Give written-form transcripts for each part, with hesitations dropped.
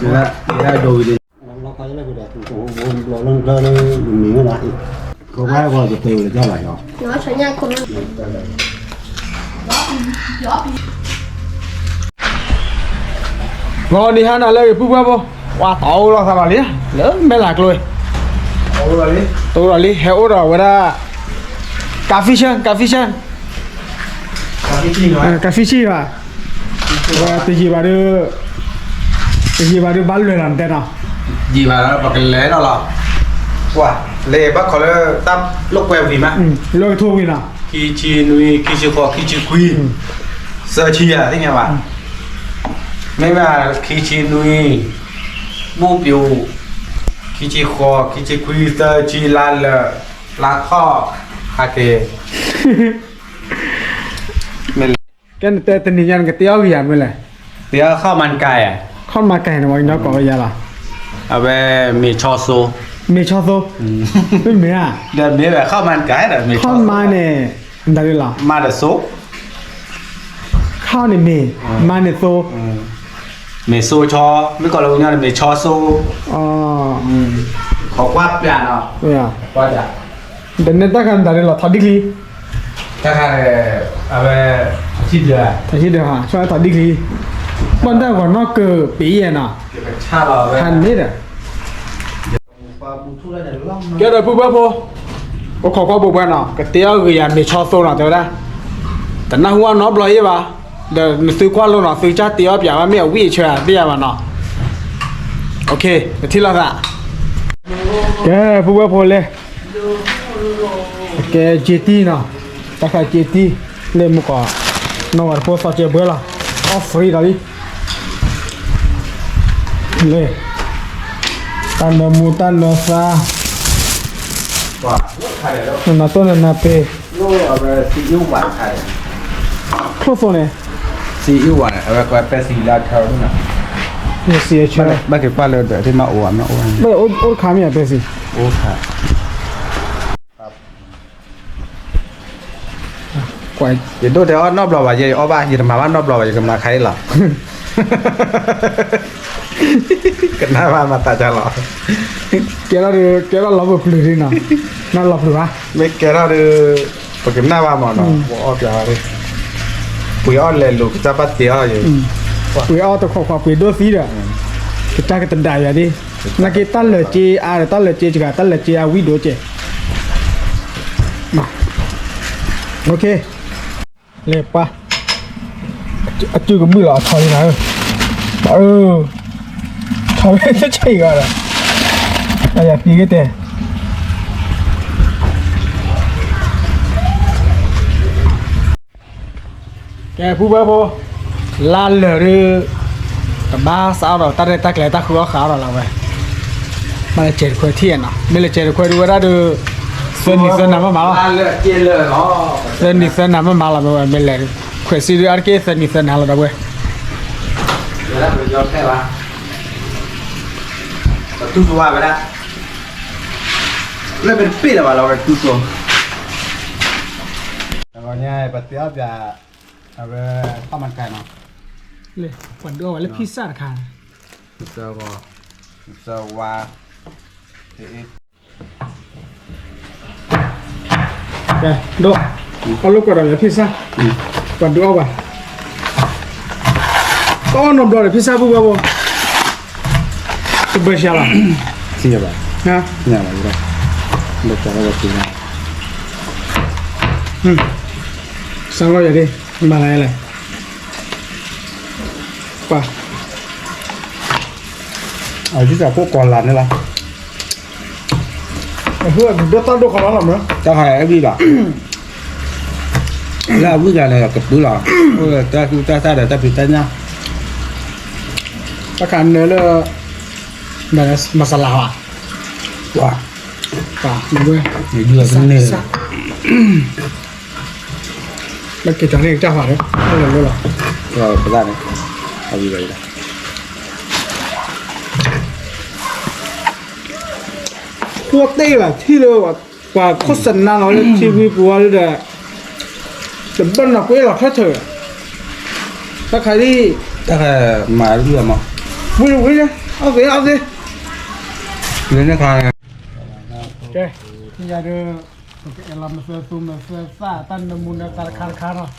Dia đồ gì nó có cái này nó miếng lại có cái qua từ từ là cho lại rồi nó sẽ nhanh không ngon đi ha nào lấy bút bút qua tàu lo sao mà lý lớn mấy lạc rồi tôi là lý héo rồi đó cà phê chân cà phê chi mà từ gì bà đưa bán lười làm thế nào gì mà nó cái lé đó là wow lê bác có là tắm lúc quẹo gì mà lôi thua gì nào khi chi nuôi khi chi khó khi chi quy sơ chi à thế nghe bạn mấy mà khi chi nuôi mũ biểu khi chi khó khi chi quy sơ chi là khó hả kì mình cái này tên nhân cái tiêu gì à mới này tiêuข้าวมันไก่อ่ะ con mà cái này nó có cái gì là เอาไปมีชอโซ mì cho số bên mì à เดี๋ยวมีแบบข้าวมันไก่แต่มีชอ con mà này đây là มาแต่ซุป ข้าวนี่mì mà này số มีโซชอไม่ก่อนเราเนี่ยมีชอโซ ขอว่าเปลี่ยนเนาะ 对啊 ว่าจะ đến đây ta cần đây là thằng đi đi ถ้าใครเอาไปชิดเดือ thằng đi được hả cho thằng đi đi bọn ta còn nó cờ bí vậy nào ชาเราไป hành hết à cái đời bố bố có khó bố bố nào cái tiêu người ăn để cho số nào tới đâyแต่น่าหัวน้อบเลยป่ะเดี๋ยวซื้อควันลงหน่อยซื้อจ้าเตี๋ยวแบบว่าไม่เอาวิ่งเชียร์เบี้ยมาเนาะโอเคไปที่เราละแกพูดว่าพอเลยแกเจตี้เนาะตาขาเจตี้เล่นมุกอ่ะน้องพอสัจเจเบื่อละออฟฟรีแล้วดิเลยตันเดมูตันเดซา ว่าใครแล้ว นาต้นนาเป ลูกเอาไปซีอิ๊วหวานใคร โคตรโซเนี่ย ซีอิ๊วหวานเอาไปก็เป็นซีลาเทลนี่นะ เนี่ยเสียเชื่อ บ้านเก็บป้าเลยเดี๋ยวที่มาอ้วนมาอ้วน ไม่โอ๊ตขามีอะไรสิ โอ้ค่ะ กว่า เดี๋ยวดูเดี๋ยวนอบเราว่าเยอะบ้านยืนมาบ้านนอบเราว่าจะมาใครหรอกันหน้าบ้านมาตาจะหรอ แกเราหลับปลื้มนะน่าหลับหรือวะ ไม่แกเราดูปกติหน้าบ้านหมอเนาะว่าออกจากอะไรปุยอ้อนเลยลูกจะปัดเตี้ยอยู่ ปุยเอาตัวขวาปุยด้วยสีเด้อกิจการตันได้ยังดินักกีฬาเลยจีอาร์ตันเลยจีจิกาตันเลยจีอาวิโดเจมาโอเคเล็บปะจู่ก็มือหล่อถอยนะถอยไม่ใช่กันละอะไรปีกันเตะแกพูดว่าพอลาเลยกับบ้าสาวเราตัดได้ตักเลยตักคือว่าขาวเราไปมาเลยเจ็ดคนเที่ยนอ่ะไม่เลยเจ็ดคนดูว่าได้ดูเส้นนี้เส้นน้ำมันมาแล้ว เลยเกลียเลยอ๋อ เส้นนี้เส้นน้ำมันมาแล้วไม่เลยคนซีดูอาร์เกเส้นนี้เส้นน้ำเราด้วย เดี๋ยวเราย้อนแค่ละตู้ตัวไปละเริ่มเป็นปีแล้วว่าเราเป็นตู้ตัวแล้วก็เนี่ยปฏิบัติจะเอาไปข้าวมันไก่เนาะ เลยวันดูว่าเลยพิซซ่าค่ะ เซอร์ก็เซอร์ว่าแกดูเอาลูกกระดาษพิซซ่าวันดูเอาไปก็นมดอเลยพิซซ่าพูดว่าบ่ตัวเบอร์ชาละ สิบาท นะ เนี่ยมาเลยเด็กจะได้กินนะ สั่งก็อย่างนี้มาอะไรป่ะ เอาที่จะพวกก่อนร้านนี่ละ เพื่อนเดี๋ยวตั้งดูของเราหรอมั้ย จะหายไอ้พี่หรอแล้วมึงอะไรกับปื้อหรอเออแต่คือแต่เดี๋ยวแต่ผิดแต่เนี่ย ประกันเนื้อเลยแบบมาสลาวอ่ะ ว่า ป่ะมาด้วย เดือดกันเนี่ย แล้วเกี่ยวกับเรื่องเจ้าหาด้วยไม่รู้หรอ ก็ไม่ได้นะเอาไปเลย พวกเต้แบบที่เรากว่าโฆษณาเราเลยทีวีปัวเลยแต่บ้านเราก็ยังหลับแค่เถอะถ้าใครที่ ถ้าใครมาเรื่องมั้ง วิ่ง เอาสิ เรื่องอะไร โอเคที่จะเดินโอเคเรามาเสือซูมเสือซ่าตั้นนมูลในการค้าเนาะ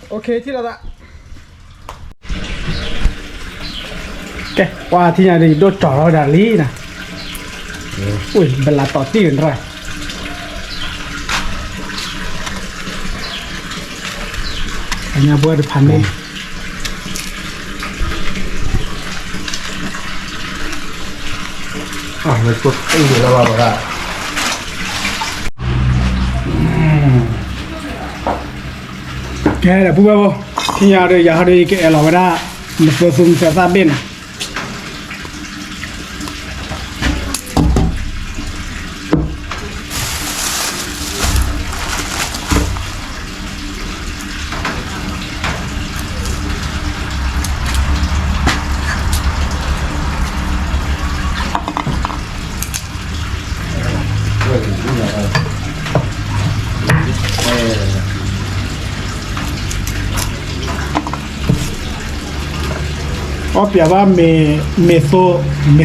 โอเคที่เราละโอเคว่าที่จะเดินโดดจ่อเราด่าลีนะอุ้ยเวลาต่อตีกันไรอันนี้บัวจะพันนี่มันกดตีแล้วว่าได้แกเดี๋ยวพูดไปบ่ที่ยาเดียยาเดียแกเราไม่ได้มันเสือซุ่มเสือซาเบนอ๋อเปรียบว่าเม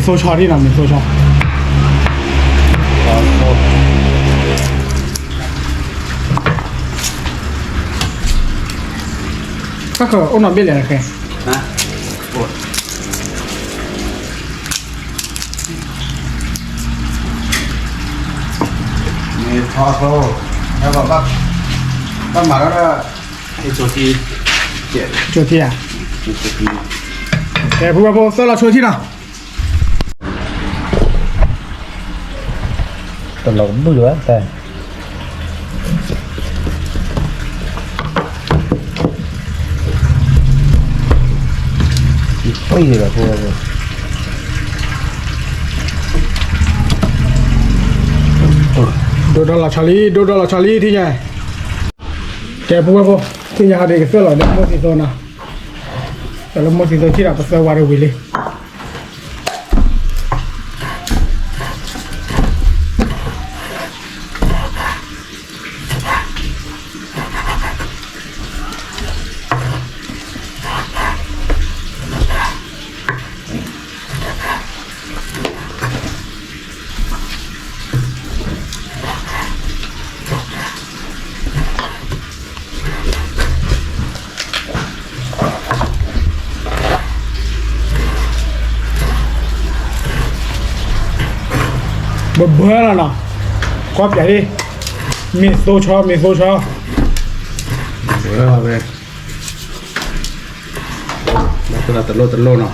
โซชอที่เราเมโซชอก็คืออ้นนเบี้ยเลยนะแกนะปวดมีทอโซ่แล้วก็บ้านหมาแล้วก็ไอ้โจทีเจ็ด โจที่อ่ะ โจที แกพูดว่าโบเซอร์เราช่วยที่เนาะ ตลกไม่เหลือแต่ไม่เหลือพวกโดดเราชาลีที่ไงแกพูดว่าโบที่ยาเด็กเสื้อเราเนี่ยโมซิโซนะแต่ละโมซิโซที่เราเสื้อวาร์วิลลี่เบื่อแล้วเนาะครอบใหญ่ดิมีโซชอเบื่อเลยแล้วก็ตะโลเนาะ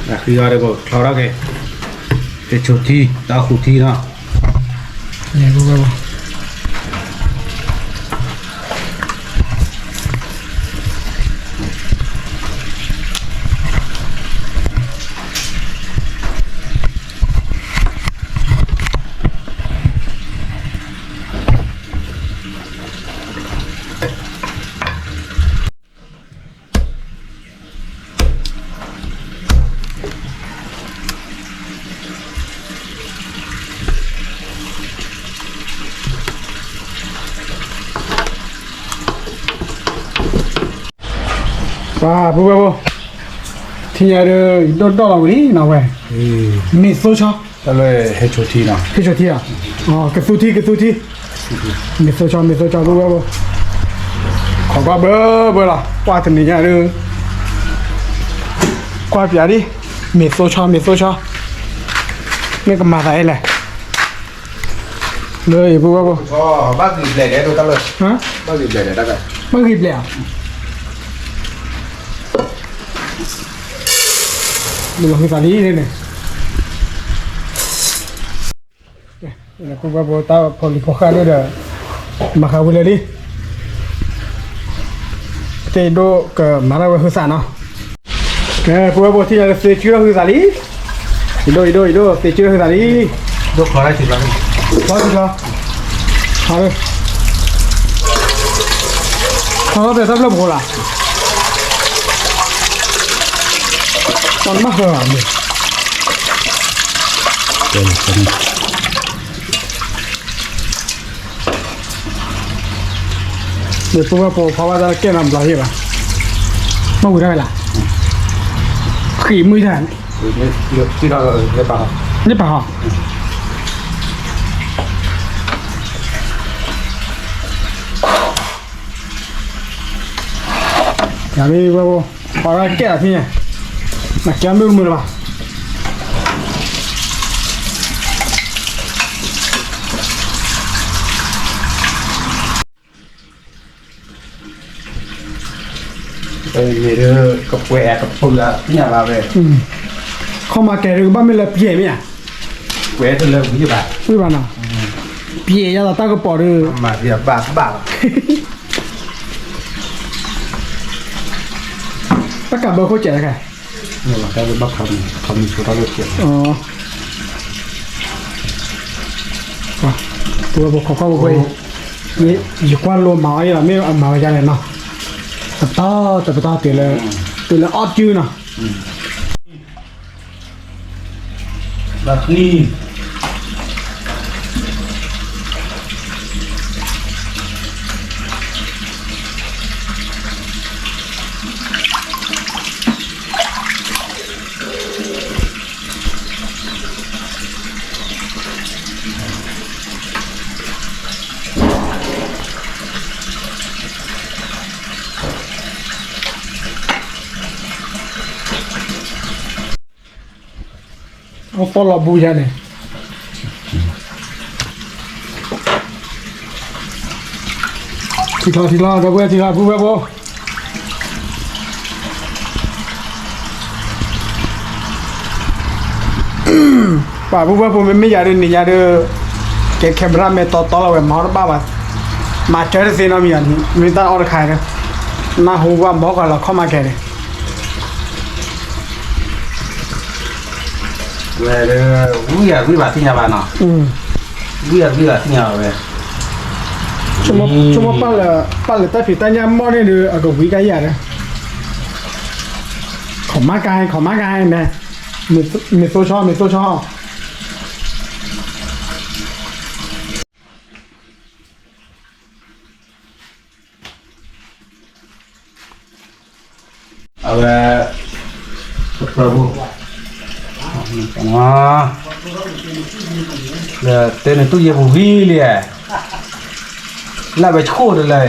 นะคือยาเด็กก็คลาระแกเตชุทีตาขุทีเนาะเนี่ยกูแบบว่าพูดไปบ่ที่ยาเดินโดดเราวินะเว้ยมีโซชอแล้วเลยเฮชุทีเนาะที่ชอที่อ่ะอ๋อกระสุทีมีโซชอพูดไปบ่ขอว่าเบอร์ล่ะว่าถึงนี่ยาเดินกว่าเปียดิมีโซชอนี่ก็มาได้แหละเลยพูดไปบ่อ๋อบ้านรีบเลยเดี๋ยวดูตลอดฮะบ้านรีบเลยเดี๋ยวได้บ้านรีบเลยอ่ะดูว่าคือสาลีนี่เนี่ยนี่คุณว่าโบตาพอลิพอคาด้วยเด้อมาคาบุเลยดิเตโดก็มาแล้วคือสาเนาะแกคุณว่าโบที่จะเสียชื่อคือสาลีอีโดเสียชื่อคือสาลียกขอได้สิบแล้วขอสิครับเอาเลยเขาก็เป็นทับระบบล่ะมันมาเหรอเนี่ย เดี๋ยวพวกพอว่าจะแก้น้ำร้อยป่ะมาอุ้ยได้ละขี่มือแทน ที่เราได้ป่ะ นี่ป่ะฮะอย่าไปพวกพอว่าแก้ที่เนี่ยมาแก้มือมือป่ะ มีเรื่องกับแหวกกับปุ่นละเนี่ยมาเลย เข้ามาแกหรือบ้านไม่ละเพี้ยไหมอ่ะ แหวกเรื่องที่แบบ ไม่บ้านอ่ะเพี้ยยาตาก็ปอดเลย มาเดี๋ยวบาท ตะกับเบอร์เขาเจ๋งเลยค่ะ เนี่ยมาแค่บักคำมีชุดเราเลือกเกี่ยว อ๋อว่ะตัวบอกเขาบอกว่านี่อยู่กว่าโลมาอย่างไม่เอามาอย่างไรเนาะแต่ต่อเตี๋ยเลยออดจื้อเนาะ แบบนี้ เอาฟอลล์บูยันเนี่ยทีละเดี๋ยวเว้ยทีละบูเว้ยบูป่าบูเว้ยบูไม่อยากเดินนี่อยากเดินแกแคมราเมต่อเราเว้ยมาแล้วบ้ามาเจอที่น้ำยันมีตาออร์ขายนะน่าหัวบอกกันเราเข้ามาแค่เนี่ย เว้ยเรื่องวิบาที่เนี่ยบ้านเนาะวิบาที่เนี่ยเว้ย ชั่วโมงปั้นเลยแต่ผิดแต่ยังมอนี่ดูเอากับวิกายเนี่ยของมากายเนี่ยมีโซชอล เอาละกระบุอ๋อเดี๋ยวเต้นตู้เย็นผมวิ่งเลยแล้วไปโชว์เลย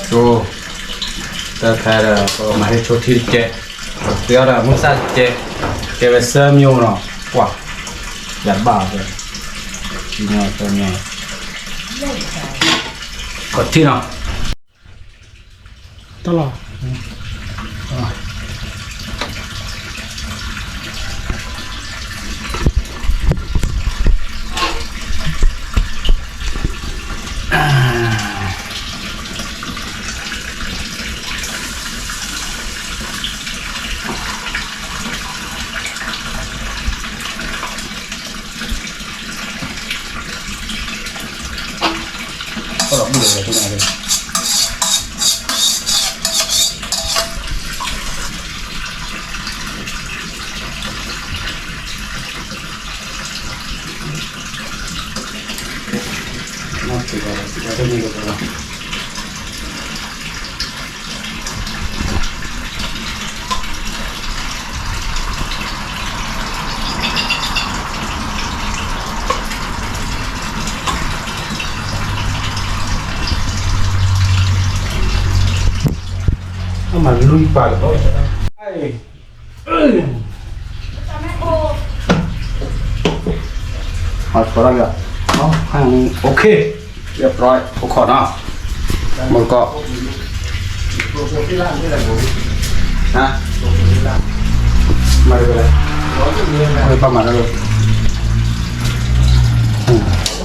โชว์แต่แค่ก็มาให้โชว์ที่เจ๊เดี๋ยวเรามุ่งสั่งเจ๊ไปเสริมอยู่เนาะกว่าอย่าบ้าเลยที่เนาะตัวเนาะกดที่เนาะ ตลอดก็หลอกมือเลยทุกอย่างเลยน่าจะได้ดีกว่าเรามันลุยป่าเลยเอาพอแล้วก็เอาข้างโอเคเรียบร้อยทุกคนเนาะมันก็นะมาเลยไม่ประมาณนั้นเลย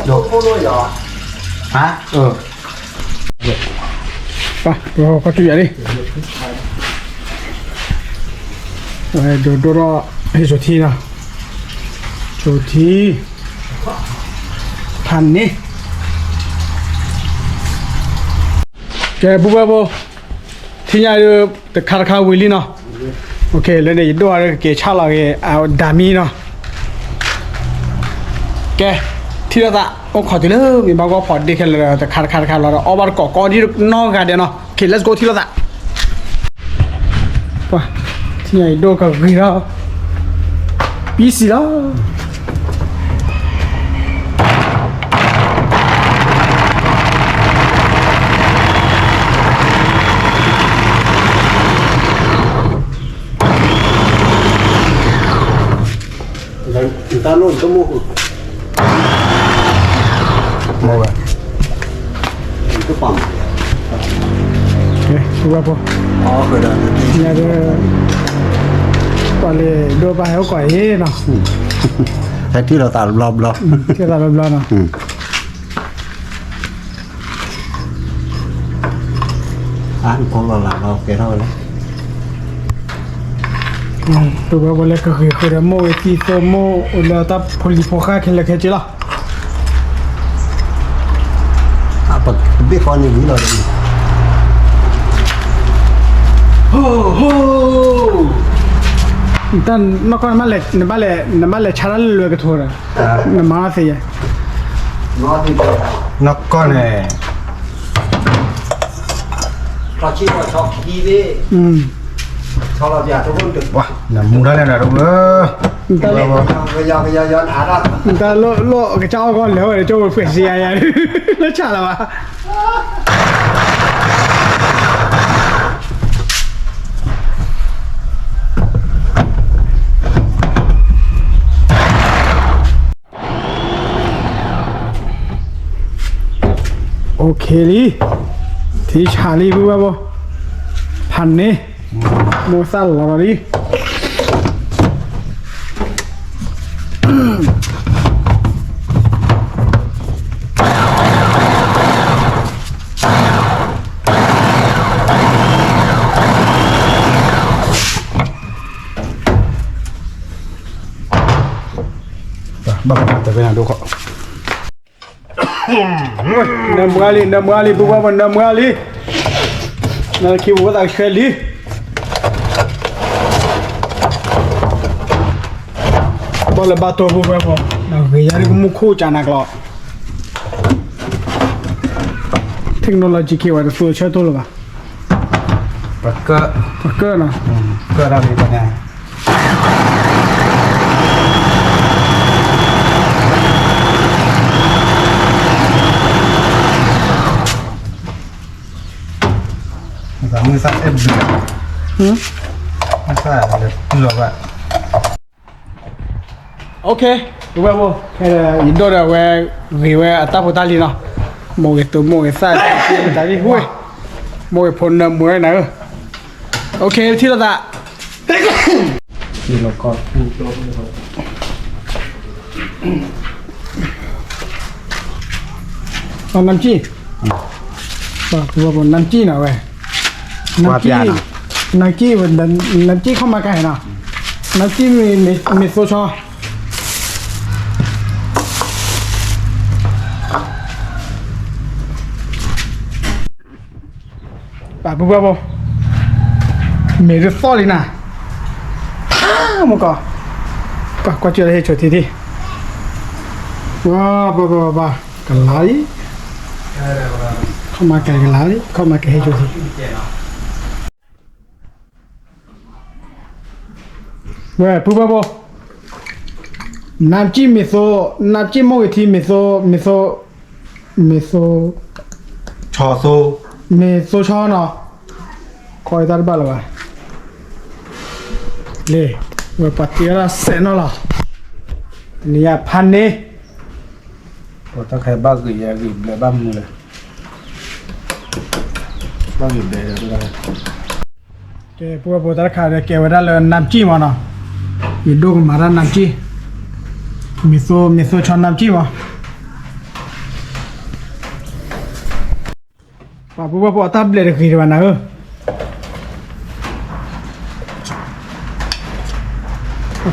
โยกฮะไปเราก็จุยดิดูรอ ไอ้โจทีนะโจทีพันนี่แกปุ๊บปุ๊บที่นี่แต่คาราคาวิลลี่เนาะโอเคแล้วเนี่ยดูอะไรเกี่ยวชาลาเกี่ยวดามีเนาะแกที่เราโอ้ขอทีเลยมีบางก็พอดีแค่เลยแต่คาราเราเอาบาร์ก่อที่นอกกันเดียวเนาะโอเค let's go ที่เราว้าที่นี่ดูกับกี่เราปีสิละตาโน่นก็มูมาแบบก็ปั๊มโอเคดูว่าพออ๋อเคยได้เนี่ยดูก่อนเลยดูไปเขาก่อยเฮ้เนาะแค่ที่เราตาลอบที่เราลอบเนาะของเราแกเท่าไหร่ดูว่าวันแรกก็คือโมเอติโซโมแล้วถ้าพลิโฟค่าขึ้นเลยแค่จีละปักเบี้ยฟอนอย่างนี้เลยโอ้โหแต่นอกจากนั้นเลยชาร์ลเลยก็ทั่วเลยนั่นมาสินกก้อนเนี่ยเราคิดว่าชอบดีดิชอบเราอยากทุกคนตึกว้าน้ำมูได้เลยนะลูกแต่ย้อนอาร์ตแต่โลกเจ้าก่อนแล้วเดี๋ยวเจ้าเปลี่ยนเสียยังแล้วชาละวะโอเคลีที่ชาลีพูดว่าบ่พันนี่โมซัลลาลีบ้าแต่ไปหาดูเขาNamgali buwa namgali na kiwa ta sheli bola bato buwa po na yari ko mukho chana klo technology ki wa so cha to lo ba pakka naก็เรามีปัญญามือสั่นเอ็บเดือดมือสั่นเลยหลบอ่ะโอเคดูว่าโมแค่ยินดีด้วยเว้ยรีเว้ยอัตตาพุทธาลีเนาะโมเกตัวโมเกซ่าที่มันตายที่ห้วยโมเกพลเนมวยนะโอเคที่เราจะที่เราก็เอาน้ำจี้บอกว่าบนน้ำจี้หน่อยเว้ยน้ำจี้วันน้ำจี้เข้ามาไกลนะน้ำจี้มีโซชอป่ะปุ๊บปุ๊บมีรถฟอลินะมุกก็เจอให้ชดทีว้าบ้ากันไหลเข้ามาไกลกันไหลเข้ามาไกลให้ชดทีเว้ยปุ๊บปุ๊บน้ำจิ้มมิโซน้ำจิ้มโมกิทีมิโซชอโซมิโซชอเนาะคอยตัดบ้าละวะเล่เว้ยปัตติระเซนอละนี่ยพันนี่พอถ้าใครบ้ากี่ยากี่เลยบ้ามือเลยบ้ากี่เดือนเลยแกพวกตาขาเกวดาเลยน้ำจิ้มเนาะยีดูมาร้านน้ำจิ้มมิโซชอนน้ำจิ้มป่ะพวกตับเลยคือวันนั้น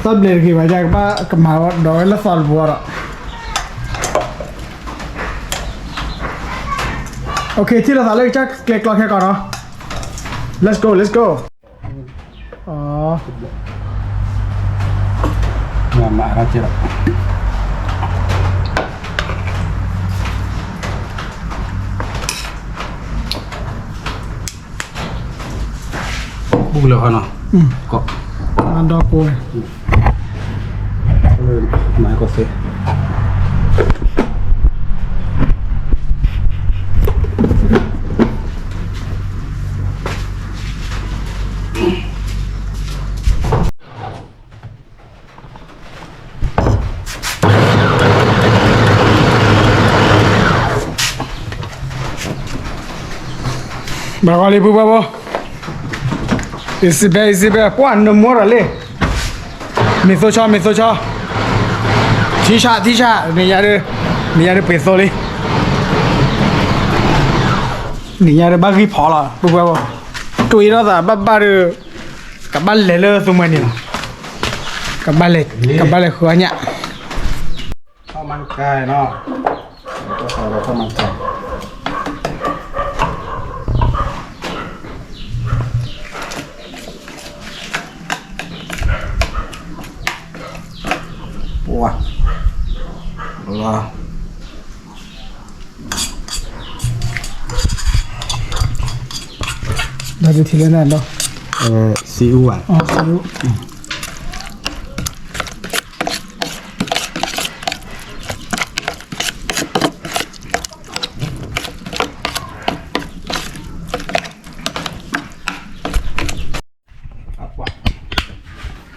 सब ले रखी भाई जाके पा कमावा डॉलर साल बुआरा ओके ठीक है साले चेक क्लिक क्लॉक है करो let's go อ๋อ มาแล้วเจ้าบุกเลยเนาะก็ อันดอกปู หมายก็เสียบากali buba bo isi be po an mo ra le mi so cha tisha ni ya de peso le ni ya de ba gi pho la buba bo tui đó là ba de ka ba le so ma ni ka ba le khua nya ข้าวมันไก่เนาะก็ใส่ข้าวมันไก่哇，好了，那就提了那到15碗，哦15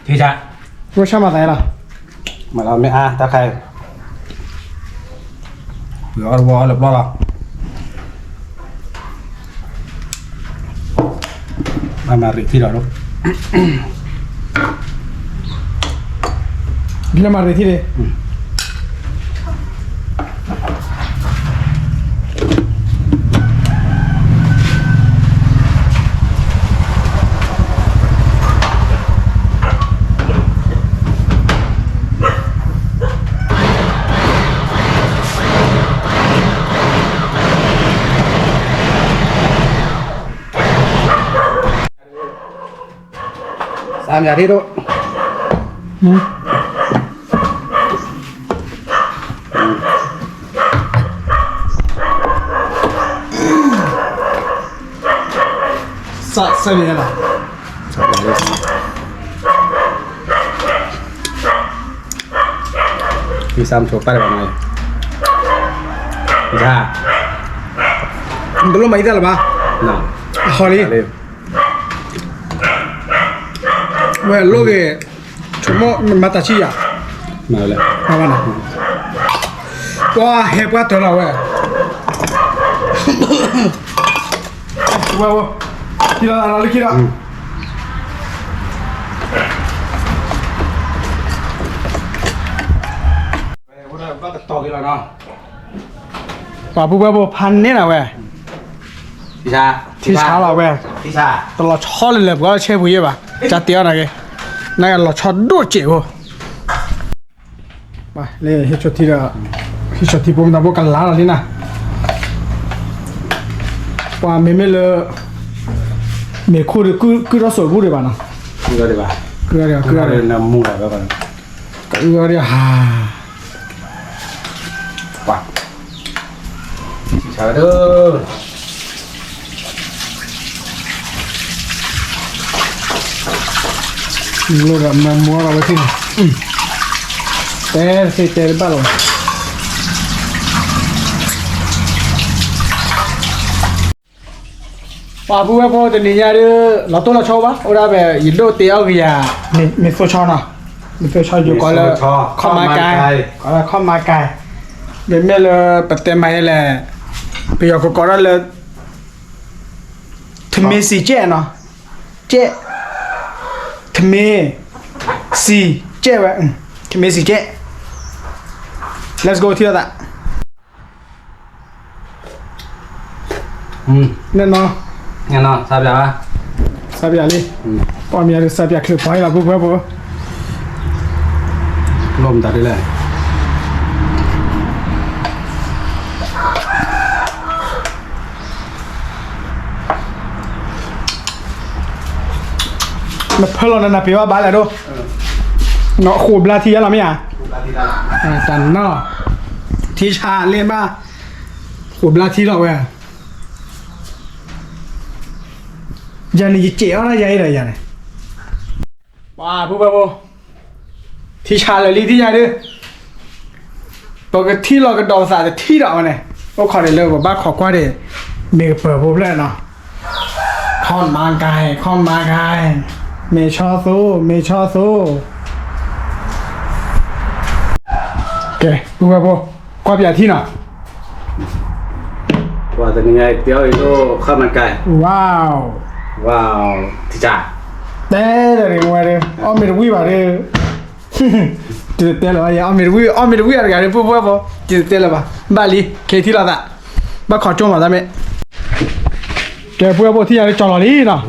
提下，我上马来了มาแล้วไม่ถ้าใครเหลือวอลหรือเปล่ามาริที่เราลูก นี่ละมาเลยที่เลย 3 giờ đi đâu sai này là đi xăm chỗ phải vào này ra belum mấy ra là ba nào Holly 왜 로게 주모 마타치야 nào lại 나와나 와 해봐 더라 왜 와 기라 알아 기라 오늘 bắt to cái là nó 바부바부 판내나 왜 thì 티샤라 왜 thì xa 또 처를 뭐 채부예 봐 자띠어나게 나가 로 처도 제고 봐래 히초티 봄다 뭐 갈라라 리나 와 메멜 메코르 끄러서 부르 봐나 이거 đi bà 그거야 là mua lại các bạn 그거야 하 quả chờ đưa 이거 뭐 뭐라고 했지 때 바로 바부가 뭐 되냐를 나도 쳐 봐. 오라베 일로 떼어기야. 미소 쳐나. 미소 쳐줘 걸어. 커마가이. 걸어 커마가이. 몇몇을 버때 마이래. 비어 그 걸어를 트미시 째나. 째. 트미시 째와. 트미시 째. Let's go 튀어다. nên nó nghe nó sao vậy sabia đi con mẹ đi sabia cứ phải là bố bố ต้มตัดได้เลยมาเพิ่มแล้วนะพี่ว่าบ้านอะไรดูเนาะขูดลาทีอะไรไม่อ่ะจันเนาะทีชาเล่นบ้าขูดลาทีเราเว้ยยันนี่เจ๋อนะยัยเลยยันนี่ว้าปุ๊บปุ๊บทีชาเลยลีที่ยัยดิปกติเราก็ดองสาแต่ที่เราเนี่ยก็ขอได้เลยว่าบ้าขอกว่าเด็เมย์เปิดปุ๊บเลยเนาะข้อนมากายข้อนมากายเมชอซูเมชอซูโอเคปุ๊บปุ๊บกว่าเปียที่เนาะ ว่าแต่ยังไงเดี๋ยวอีกก็ข้าวมันไก่ ว้าว ว้าวที่จ่า เต้เลยว่าเลยอ้อมมีดวิบอะไรจิตเต้เลยว่าอ้อมมีดวิอะไรกันปุ๊บปุ๊บปุ๊บจิตเต้เลยป่ะบ้าลีเคที่เราอะบ้าขอจงมาได้ไหมแกปุ๊บปุ๊บที่อะไรจอลลี่เนาะ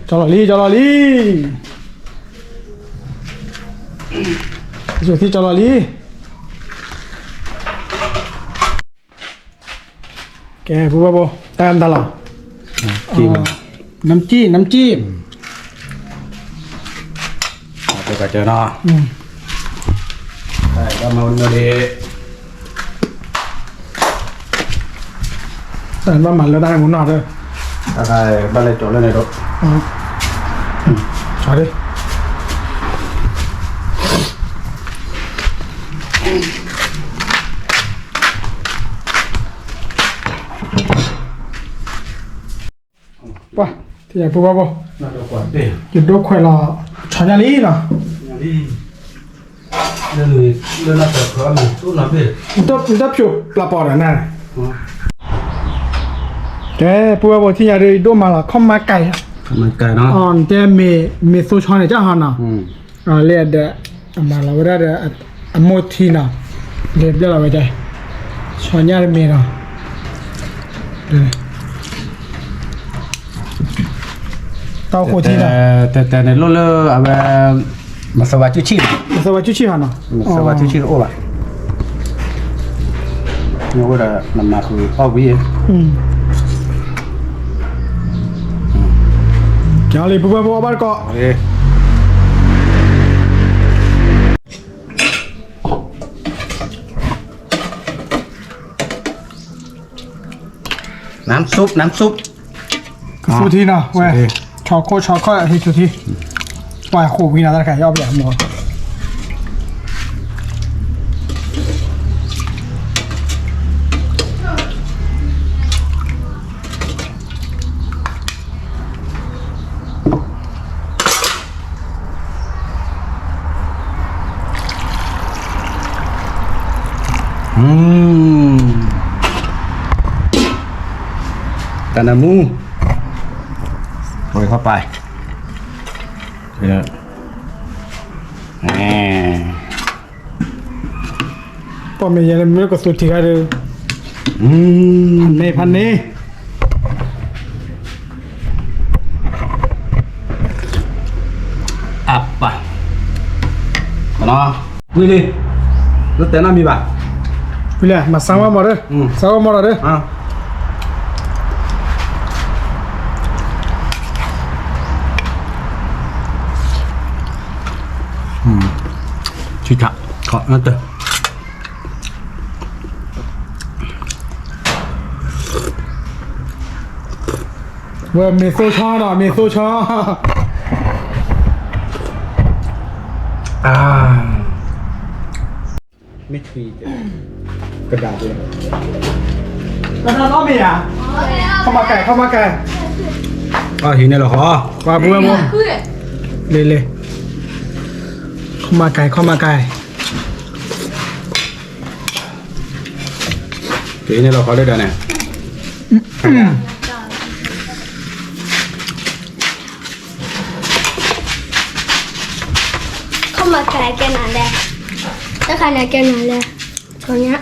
จอลลี่จุดที่จอลลี่แกปุ๊บปุ๊บตามตลอด กิน น้ำจิ้ม เดี๋ยวก็เจอเนาะใช่ก็มาวันนี้ แต่ว่ามันแล้วได้หมุนหน่อยเลย ถ้าใครบ้านเลยจบแล้วในรถ ชอดิป่ะที่ไหนปุ๊บปุ๊บ น่าจะกว่าดิ หยุดดูควายรอชอนยาลีเนาะ อย่างนี้เรื่องน่าจะเพราะมันตู้น้ำดิ มันจะผิวปลาปอดอ่ะนั่นแกปุ๊บปุ๊บที่ไหนดูมาละข้าวมาไก่ ข้าวมันไก่เนาะ อ่อนแต่เมซูชอนเนี่ยจะหันเนาะเรียกเดะมาเราได้เดะโมทีเนาะเรียบเรียบเราไปได้ชอนยาลีเมเนาะเตาโคทีเนาะ แต่ในรถเลยเอาไปมาสวัสดิ์ชื่อ สวัสดีชื่อหันเนาะ สวัสดิ์ชื่อโอ้บ่ะนี่ว่าแต่มันมาคือพ่อวิ เกี่ยวเลยปุ๊บปุ๊บบ้านเกาะ โอเคน้ำซุปสุทีเนาะเว้ยช็อกโกเฮ้ยสุทีว่าโควิดนะตะแคงยอบอย่างหมดกานามูโรยเข้าไปเดี๋ยวป้อมยังไม่ก็สุทีกันเลยพันเน่อับปะเนาะนี่ดิรถแต่น้ำมีป่ะ ไปเลยมาสั่งว่าหมดเลยสั่งว่าหมดเลยชิคะขอนั่นเถอะเว้ยเมโซชาเนาะเมโซชาไม่ทีกระดาษเลยกระดาษน้องมีอ่ะเข้ามาไก่หินเนี่ยเหรอขอว่าบัวเลยเข้ามาไก่หินเนี่ยเราขอได้เดี๋ยวเนี่ยเข้ามาไกลแกนานแล้วถ้าใครเนี่ยแกนานแล้วตอนเนี้ย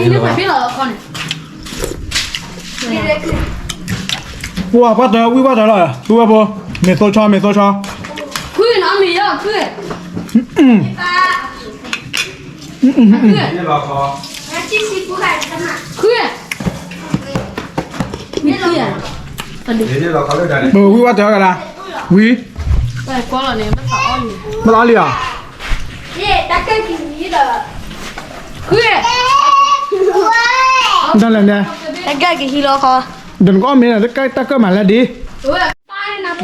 นี่นึกเหมือนพี่เหรอก่อน ว่าป้าเต๋อวิว่าเต๋อเลยวิว่าบัวเมโซชา ขึ้นน้ำมีเยอะขึ้น นี่เราขอ 那继续不敢看嘛。 ခွေးမင်းလို့ရ นี่เราเขาเลือกได้ ဘဝီဝတ်တယ်ကလားဝီ ပဲကွာလာနေမသာအောင်နေ မလားလီယာ 耶，大概给你的。 ခွေး တန်လည်းနဲ့ 大概给你了哈。 ဒန်ကောမင်းလည်းကတက်မလာဒီ ဟိုက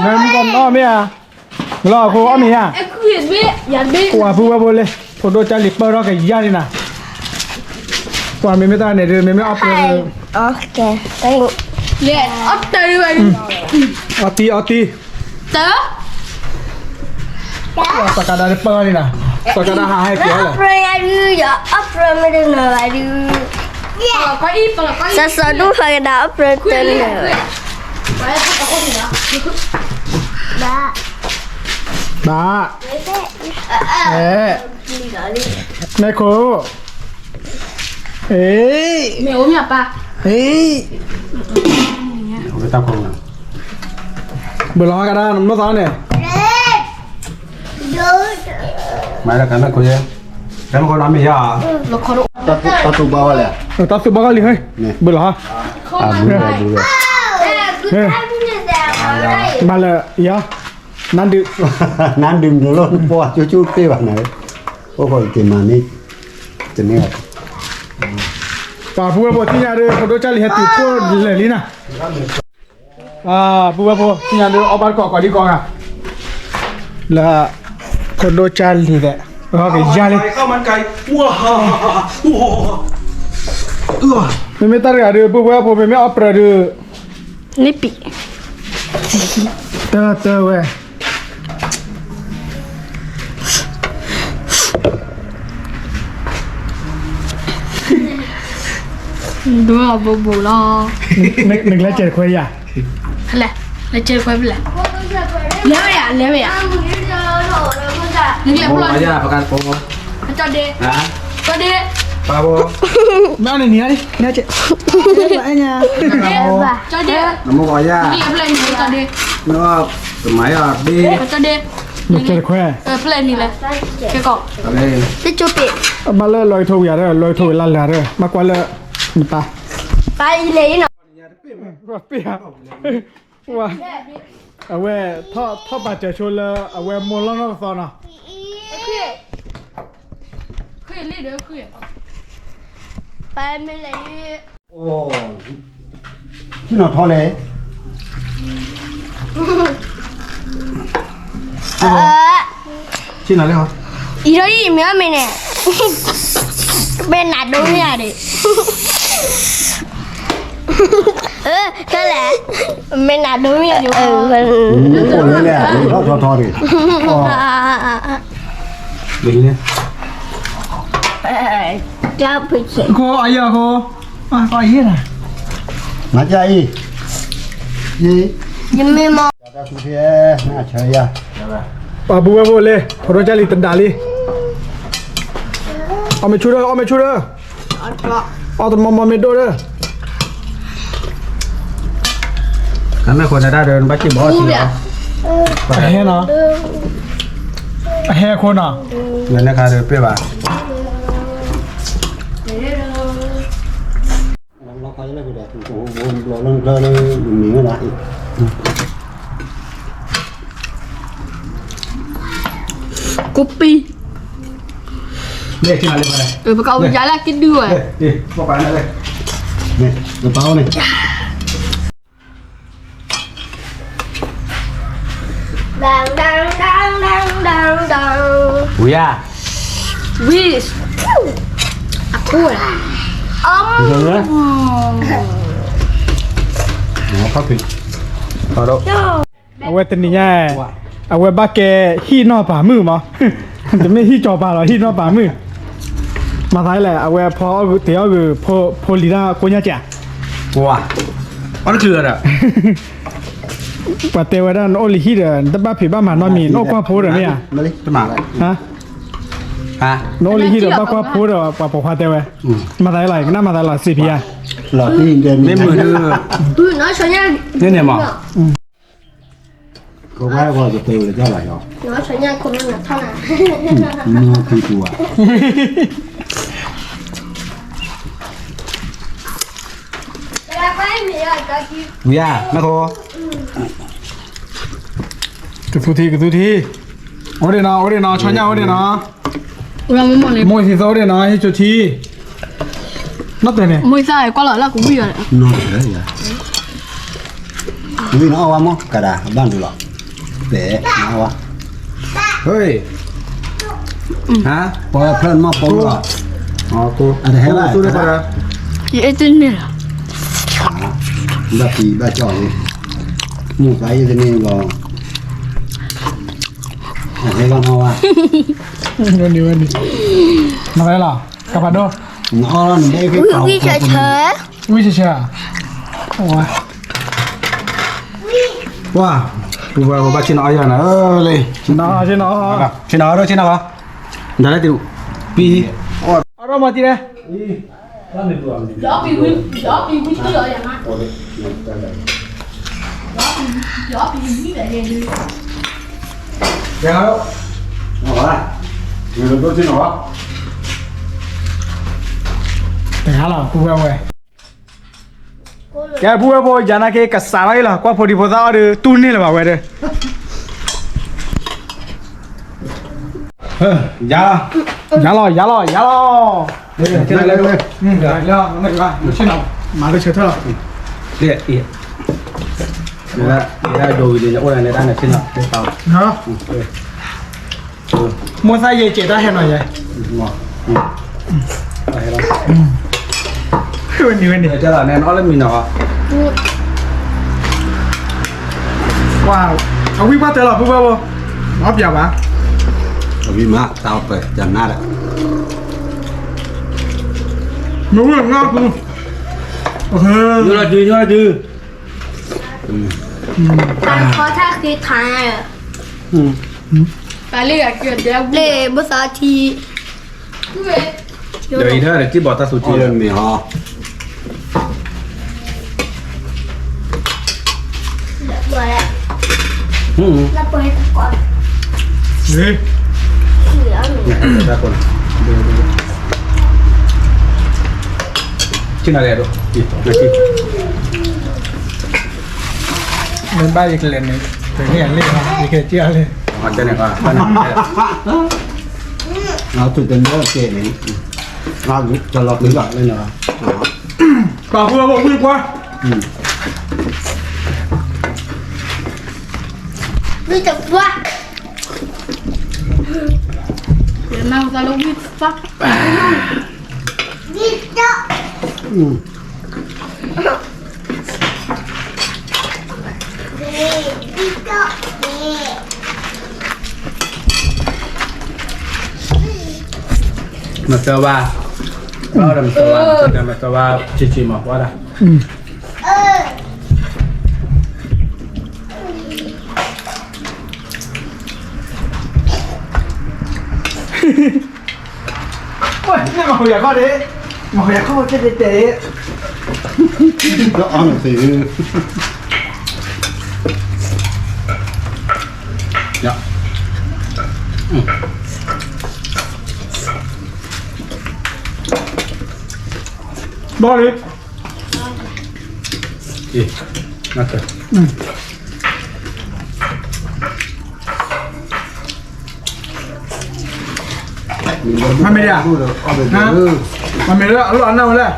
ငမ်ကောနော်မင်းလောကိုအမင်း ခွေးဘေးရဘေး ကိုအဖူဘိုလေဖိုတိုချလီပေါ်တော့ကရရနာကွာမင်းမသားနေတယ်မင်းအပ်တယ် OK，等。 လေအတ်တယ်ပဲ အတီ တာ စကားတယ်ပေါ်နေလားစကားဟာဟဲ့ကျဲလေ 不然呀，你呀，不然没得那玩意。 ပလာပလာ 啥啥都还给他，不然 ခွေး 真 လေ 的。 ဘာလဲပတ်တော့နေတာ 爸。 ဘာနေကိုအေး မေဦးမြပါ အေး ไม่ต้องคงนะ ဘလောကရာမသားနဲ့ ไม่ละกันนะคุยแล้วมันก็น้ำไม่ยา လောခေါ်တော့ ตัดตัวบ้าเลย တသဘကလီဟဲ့ဘလော ดูเลย မလာယာနန်ဒီ นั่นดื่มอยู่แล้วปวดจู่ๆเปรี้ยวไหนพวกคนกินมานี่จะเนี่ย ပါဖူဘောတင်ရဖိုတိုချလီဟက်တူကိုလေလီနာဖူဘောတင်ရအော်ဘာကောဒီကောကလာဖိုတိုချလီတဲ့ဟောကရလေ ข้าวมันไก่ว้าวว้าว မမေတာရရဘူဘောဖိုမေအပရရ 你比。 တာဝဲ တော့ဘောဘောလာ နကလက်ကျခွေးရ ဟလဲလက်ချေခွဲပလဲလဲရလဲရ你 โอ้ 也不 ย 来， ประกันโปร 叫爹， นะ 叫爹， ปาโบ မနေနေရလေနာကျအညာ 叫爹， น้ำมันก็ยา 你也不来，你叫爹， เนาะสมัยอ่ะดี 叫爹， နကလက်ခွဲ 不来你来，结果 อะไร 这就比 မလဲလอยထိုးရတဲ့လอยထိုးလာလာတဲ့မကွာလဲမပါ 把一雷呢。 ဝပြဝအဝဲထောပါချချိုလအဝဲမောလနောသောနာ 可以累的可以，把没雷。 โอ้ที่นอนท้อเลย ที่ไหนเลยครับ 一个一秒没呢，被拿东西的。再来，没拿东西就。 โอ้เลยเนี่ยท้อเลย ดีเนี่ย 这不行。 ကိုအယာကိုအာရေးလား มาใจยี่ 你没吗？ ตาสุเทียน่าเฉยอ่ะ ပါဘူဘလေဖိုတိုချလီတန်ဒါလီအမေချူရအော်တမမမေဒိုရ กันไม่ควรจะได้เดินบัตรบอสสิครับ အဟဲနော်အဟဲခေါနာ เงินนะครับเดินเปรี้ยวป่ะ เราคอยเลยกูได้โอ้โหเราหนีไม่ได้ 狗逼， เรียกที่ไหนเลยมาเลย 不搞家来给丢哎， ดิบอกไปนั่นเลย เนี่ยกระเป๋าเนี่ย 当当当当当当。 หูย่า 喂，啊酷了， เดี๋ยวนะ เขาผิดขอรบ အဝဲတနေရအဝဲဘကဲဟီနော်ပါမှုမတမေဟီကြောပါတော့ဟီနော်ပါမှုမသားလဲအဝဲဖောတရားကိုဖိုလီလာကိုညကြ ว้าอันนั้นคืออะไร ปะเตวดานโอลิฮิเดตบะเพบะมานอมีโนกว่าโพดเนี่ย มาเลย จะมาอะไร ฮะ ฮะ โนลิฮิเดบะกว่าโพดปะปะควาเตวมาได้หลายน่ามาได้หลายซีพีอ่ะ หลอดที่เดิน ไม่มือดื้อ 不是拿小燕， เนี่ยเนี่ยหมอ ก็ว่าว่าจะเตือนเลยเจ้าไหลอ๋อ 拿小燕可能拿他拿。 มือคือตัว วิยานะโค กระทุทีโอ้เดนะช้อนยาโอ้เดนะ เราไม่หมดเลย มวยสีโซเดนะให้จุดทีนับแต่เนี่ย มวยใส่ก็หล่อแล้วกูวิ่งเลย nó đấy à vì nó qua mó cả đà ban được lọ để nó qua เฮ้ยฮะ poi plan mó poi lọ อ๋อกู อันนี้ให้ว่า สู้ได้ปะ ยี่เอ็ดนี่แหละ ba thì ba chọn đi mua cái gì nên vào thấy con hoa วันนี้มาอะไรล่ะกาบาโด nó đây cái cầu วิ่งเฉย วิเชียโอ้ย ว้ากูว่าชินอ้อยนะเลย ชินอ ชินอ้อยด้วยชินอ้อยเดี๋ยวได้ติวปี เอาเรามาทีเลย ย้อนปีวิ่งที่เหลืออย่างนั้นย้อนปีวิ่งแต่เรียน เดี๋ยวเอาละเดี๋ยวดูชินอ้อย แต่ฮะล่ะผู้ว่าเว้ยแกผู้ว่าโบยานาเกกัสสาไรล่ะกว่าพอดีพอซาหรือตูนี่ล่ะเว้ยเด้ ยา อย่าล่อ เดี๋ยวชินอะไรด้วย เดี๋ยวไม่ว่าชินเอามาเลยเชิญเถอะ เดี๋ยวอีกเดี๋ยวดูวิดีโอในด้านไหนชินอ่ะเตา ฮะมัวใส่เยเจได้ให้หน่อยยัย งอไปแล้ว วันนี้ เดี๋ยวจะหล่อแน่นอนแล้วมีหนอ ว้าวเอาวิ่งมาเตลอดผู้ว่าโบเอาเปียกวะ vì mà tao phải chẳng nát đấy หนูอย่างง่ายกูโอเค ยูราจือ ๆการขอท่าคือทาย ไปเรียกเกิดเดี๋ยว เล่ภาษาที เดี๋ยวอีเธอเดี๋ยวที่บอกตาสุจี chia mì ho เบื่อแล้ว อืม แล้วเปิดก่อน เฮ้ย เหลือหนู เนี่ยตาคนชื่ออะไรดูอีนาที เล่นบ้าอีกเล่นนึงแต่นี่อย่างเล่นนะอีกเจี๊ยเลย อ๋อจะเนี่ยว่า nó tụi tên đó kệ này nó cho lọt đứng gọn lên rồi กว่าผู้ว่าบอกวิ่งกว่า รู้จักว่า เดี๋ยวนั่งตะลุวิ่งฟัก ดิจ๊ะ มาเจอว่าเราดำเจอว่าจะมาเจอว่าชิมาว่าได้ โอ้ยนี่มาคุยกับเขาดิมาคุยกับเขาเจ๊ nó ăn thì เนี่ย บอกดิ อีน่าเจอ มันไม่ได้อะนะมันไม่ได้อะรู้อันนั้นเลย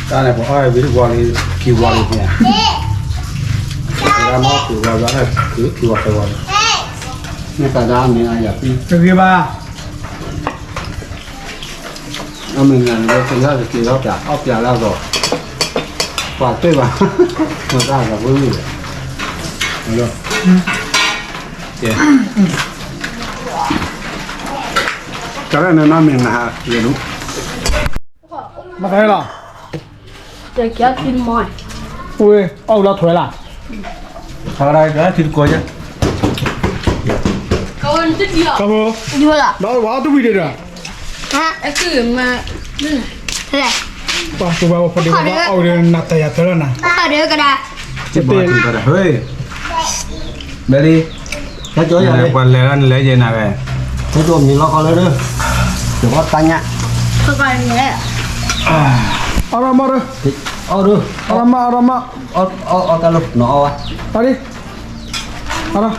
ตอนไหนผมอ้อยวิธีวอลลี่คีวอลลี่เนี่ยแล้วมอคือวอลล์อะไรคือวอลล์ nó cả đam này ai vậy ก็คือว่า nó mình là nó sinh ra thì kỳ ốc chả lao rồi quả tươi vào nó ra là vui rồi được yeah cho nên nó mình là liền đúng มาใครล่ะ จะเกี่ยวกินมอย อุ้ยเอาเราถอยล่ะ เขาอะไรก็ถือกล้วยจ้ะ เขาจะเดียว ครับผม อยู่ละ เราว่าตัววิดีโอ ฮะ ไอ้คือมานี่ เท่าไหร่ ป่ะตัวว่าพอดีว่าเอาเรื่องนัดแต่ยาเท่านั้นนะ ข้าวเดียวก็ได้ จะบอกถือก็ได้เฮ้ยเบลลี่ cái chỗ อะไร này วันแล้วนั่นแล้วเย็นอะไร cái chỗ mình lo con lên nữa đừng có tanh nhá เข้าไปอย่างเงี้ย Arama rồi. Aduh, Arama. ta lúc nó à. Tadi. Ara.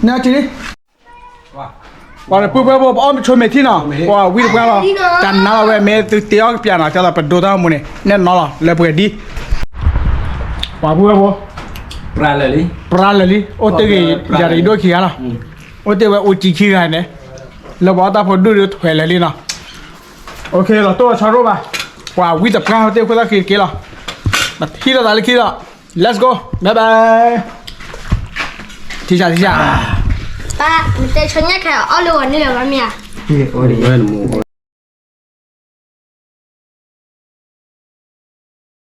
Nè chị đi. Và là bữa bữa ông chơi mệt thế nào? Wow, vi được không? Chẳng nào về mẹ từ tiêu cái piano cho là bật đồ tao muốn này. Nên nó là bữa đi. Và bữa. Pra lali. Ô tê cái giờ đi đôi khi à? Ô tê về ô chỉ khi này này. Là bảo ta phải đưa thuê lali nào. Ok là tôi chào rồi bà. Wow, vi tập cao tê cái kia kia là. But khi đó là khi đó. Let's go. Bye bye. Thì chào. Ba, mình chơi nhắc kẹo, ở luôn đi được không mẹ? Ôi, đi.